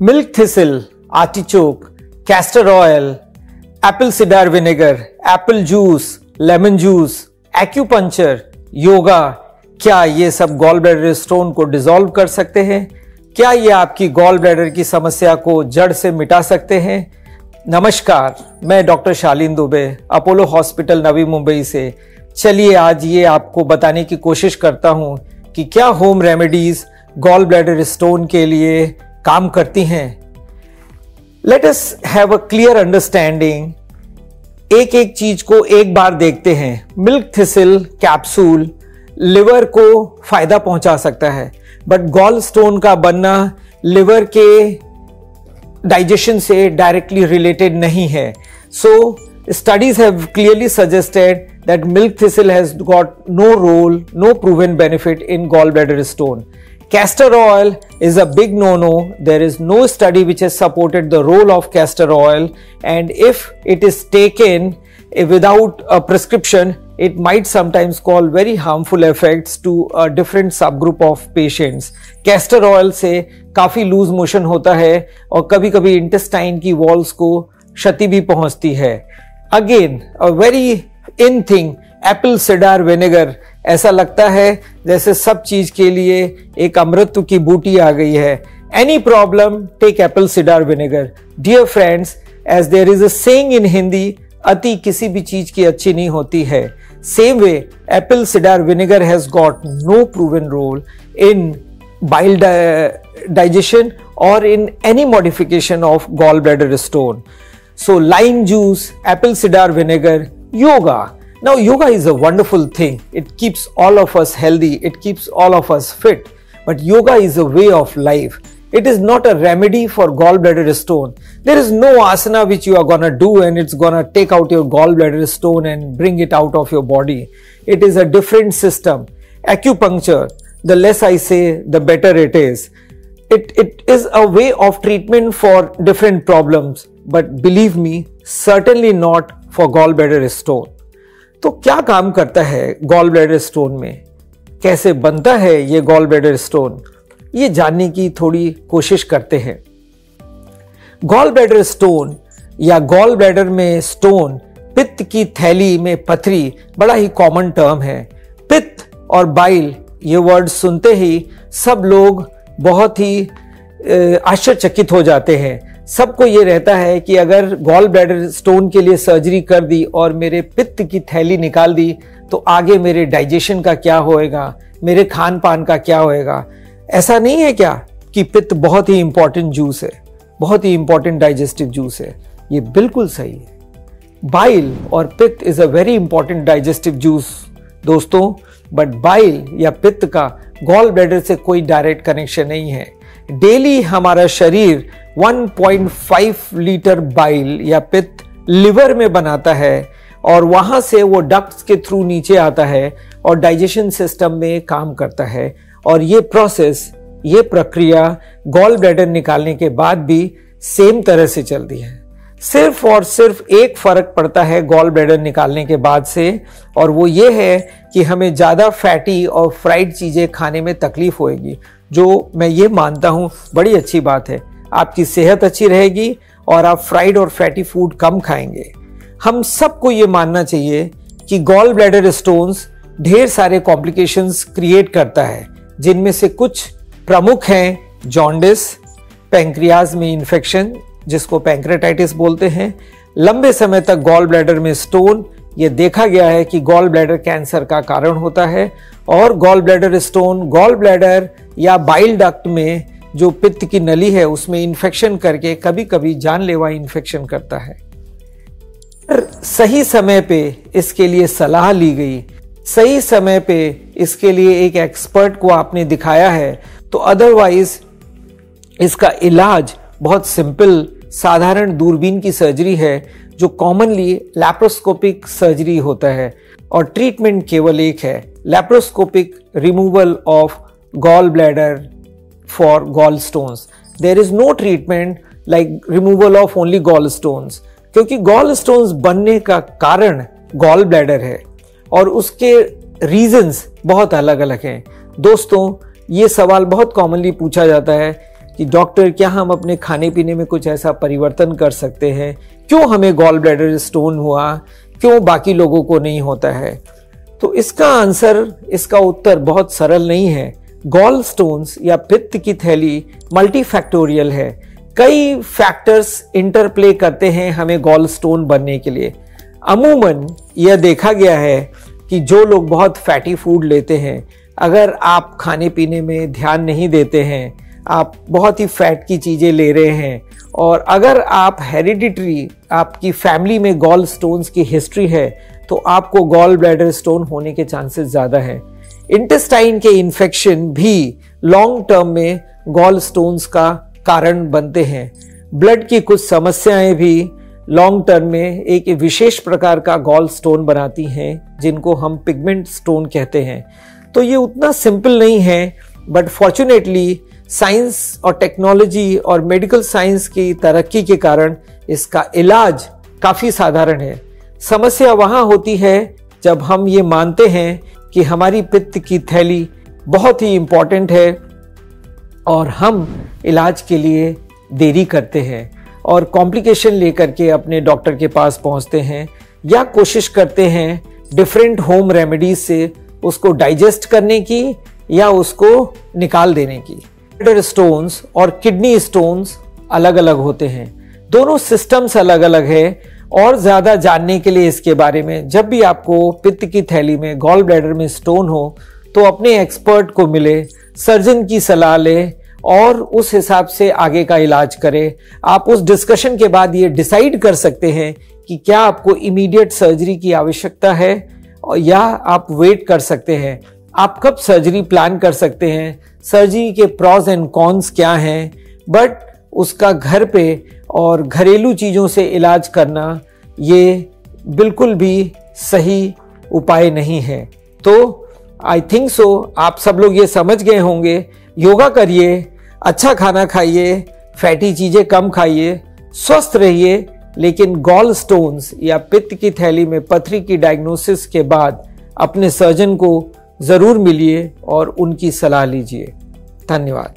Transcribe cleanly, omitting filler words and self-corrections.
Milk thistle, artichoke, castor oil, Apple cider vinegar, Apple juice, lemon juice, acupuncture, yoga, क्या ये सब gall bladder stone को dissolve कर सकते हैं? क्या ये आपकी गॉल ब्लैडर की समस्या को जड़ से मिटा सकते हैं? नमस्कार, मैं डॉक्टर शालीन दुबे, अपोलो हॉस्पिटल नवी मुंबई से। चलिए आज ये आपको बताने की कोशिश करता हूं कि क्या home remedies gall bladder stone के लिए काम करती हैं। Let us have a clear understanding. एक एक चीज को एक बार देखते हैं। मिल्क थिसिल कैप्सूल लिवर को फायदा पहुंचा सकता है, बट गॉल स्टोन का बनना लिवर के डाइजेशन से डायरेक्टली रिलेटेड नहीं है। So studies have clearly suggested that milk thistle has got no role, no proven benefit in gallbladder stone. Castor oil is a big no-no. There is no study which has supported the role of castor oil, and if it is taken without a prescription, it might sometimes cause very harmful effects to a different subgroup of patients. Castor oil से काफी loose motion होता है और कभी-कभी intestine की walls को क्षति भी पहुंचती है। Again, a very in thing Apple cider vinegar, ऐसा लगता है जैसे सब चीज के लिए एक अमृत की बूटी आ गई है। Any problem take apple cider vinegar. Dear friends, as there is a saying in Hindi, अति किसी भी चीज की अच्छी नहीं होती है। Same way apple cider vinegar has got no proven role in bile digestion और in any modification of gall bladder stone. So lime juice, apple cider vinegar, yoga. Now yoga is a wonderful thing. It keeps all of us healthy. It keeps all of us fit. But yoga is a way of life. It is not a remedy for gallbladder stone. There is no asana which you are gonna do and it's gonna take out your gallbladder stone and bring it out of your body. It is a different system. Acupuncture, the less I say, the better it is. It is a way of treatment for different problems. But believe me, certainly not for gallbladder stone. तो क्या काम करता है gallbladder stone में? कैसे बनता है ये gallbladder stone? ये जानने की थोड़ी कोशिश करते हैं। gallbladder stone या gallbladder में stone, पित्त की थैली में पथरी, बड़ा ही कॉमन टर्म है। पित्त और बाइल, ये वर्ड सुनते ही सब लोग बहुत ही आश्चर्यचकित हो जाते हैं। सबको ये रहता है कि अगर गॉल ब्लैडर स्टोन के लिए सर्जरी कर दी और मेरे पित्त की थैली निकाल दी तो आगे मेरे डाइजेशन का क्या होएगा, मेरे खान पान का क्या होएगा। ऐसा नहीं है क्या कि पित्त बहुत ही इंपॉर्टेंट जूस है, बहुत ही इंपॉर्टेंट डाइजेस्टिव जूस है? ये बिल्कुल सही है। बाइल और पित्त is a very important digestive juice दोस्तों, बट बाइल या पित्त का गॉल ब्लैडर से कोई डायरेक्ट कनेक्शन नहीं है। डेली हमारा शरीर 1.5 लीटर बाइल या पित्त लिवर में बनाता है और वहां से वो डक्ट्स के थ्रू नीचे आता है और डाइजेशन सिस्टम में काम करता है। और ये प्रोसेस, ये प्रक्रिया गॉल ब्लैडर निकालने के बाद भी सेम तरह से चलती है। सिर्फ और सिर्फ एक फर्क पड़ता है गॉल ब्लैडर निकालने के बाद से, और वो ये है कि हमें ज्यादा फैटी और फ्राइड चीजें खाने में तकलीफ होएगी, जो मैं ये मानता हूं बड़ी अच्छी बात है। आपकी सेहत अच्छी रहेगी और आप फ्राइड और फैटी फूड कम खाएंगे। हम सबको ये मानना चाहिए कि गॉल ब्लैडर स्टोन्स ढेर सारे कॉम्प्लिकेशंस क्रिएट करता है, जिनमें से कुछ प्रमुख हैं जॉन्डिस, पैंक्रियाज में इन्फेक्शन जिसको पैंक्रेटाइटिस बोलते हैं, लंबे समय तक गॉल ब्लैडर में स्टोन। ये देखा गया है कि गॉल ब्लैडर कैंसर का कारण होता है, और gall bladder stone gall bladder या बाइल डक्ट में जो पित्त की नली है उसमें इन्फेक्शन करके कभी कभी जानलेवा इन्फेक्शन करता है। सही समय पे इसके लिए सलाह ली गई, सही समय पे इसके लिए एक एक्सपर्ट को आपने दिखाया है, तो अदरवाइज इसका इलाज बहुत सिंपल साधारण दूरबीन की सर्जरी है, जो कॉमनली लैप्रोस्कोपिक सर्जरी होता है, और ट्रीटमेंट केवल एक है, laparoscopic removal of gall bladder for gall stones. There is no treatment like removal of only gall stones, क्योंकि गॉल स्टोन्स बनने का कारण गॉल ब्लैडर है और उसके रीजंस बहुत अलग अलग हैं। दोस्तों, ये सवाल बहुत कॉमनली पूछा जाता है कि डॉक्टर क्या हम अपने खाने पीने में कुछ ऐसा परिवर्तन कर सकते हैं, क्यों हमें गॉल ब्लैडर स्टोन हुआ, क्यों बाकी लोगों को नहीं होता है। तो इसका उत्तर बहुत सरल नहीं है। गॉल स्टोन्स या पित्त की थैली मल्टीफैक्टोरियल है। कई फैक्टर्स इंटरप्ले करते हैं हमें गॉल स्टोन बनने के लिए। अमूमन यह देखा गया है कि जो लोग बहुत फैटी फूड लेते हैं, अगर आप खाने पीने में ध्यान नहीं देते हैं, आप बहुत ही फैट की चीज़ें ले रहे हैं, और अगर आप हेरिडिटरी आपकी फैमिली में गॉल स्टोन्स की हिस्ट्री है, तो आपको गॉल ब्लैडर स्टोन होने के चांसेस ज़्यादा हैं। इंटेस्टाइन के इन्फेक्शन भी लॉन्ग टर्म में गॉल स्टोन्स का कारण बनते हैं। ब्लड की कुछ समस्याएं भी लॉन्ग टर्म में एक विशेष प्रकार का गॉल स्टोन बनाती हैं, जिनको हम पिगमेंट स्टोन कहते हैं। तो ये उतना सिंपल नहीं है, बट फॉर्चुनेटली साइंस और टेक्नोलॉजी और मेडिकल साइंस की तरक्की के कारण इसका इलाज काफ़ी साधारण है। समस्या वहाँ होती है जब हम ये मानते हैं कि हमारी पित्त की थैली बहुत ही इम्पॉर्टेंट है और हम इलाज के लिए देरी करते हैं और कॉम्प्लिकेशन लेकर के अपने डॉक्टर के पास पहुंचते हैं, या कोशिश करते हैं डिफरेंट होम रेमेडीज से उसको डाइजेस्ट करने की या उसको निकाल देने की। ब्लैडर स्टोन्स और किडनी स्टोन्स अलग अलग होते हैं, दोनों सिस्टम्स अलग अलग है। और ज़्यादा जानने के लिए इसके बारे में, जब भी आपको पित्त की थैली में गॉल ब्लैडर में स्टोन हो, तो अपने एक्सपर्ट को मिले, सर्जन की सलाह ले और उस हिसाब से आगे का इलाज करें। आप उस डिस्कशन के बाद ये डिसाइड कर सकते हैं कि क्या आपको इमीडिएट सर्जरी की आवश्यकता है या आप वेट कर सकते हैं। आप कब सर्जरी प्लान कर सकते हैं, सर्जरी के प्रॉज एंड कॉन्स क्या हैं, बट उसका घर पे और घरेलू चीज़ों से इलाज करना ये बिल्कुल भी सही उपाय नहीं है। तो आई थिंक सो आप सब लोग ये समझ गए होंगे। योगा करिए, अच्छा खाना खाइए, फैटी चीज़ें कम खाइए, स्वस्थ रहिए, लेकिन गॉल स्टोन्स या पित्त की थैली में पथरी की डायग्नोसिस के बाद अपने सर्जन को ज़रूर मिलिए और उनकी सलाह लीजिए। धन्यवाद।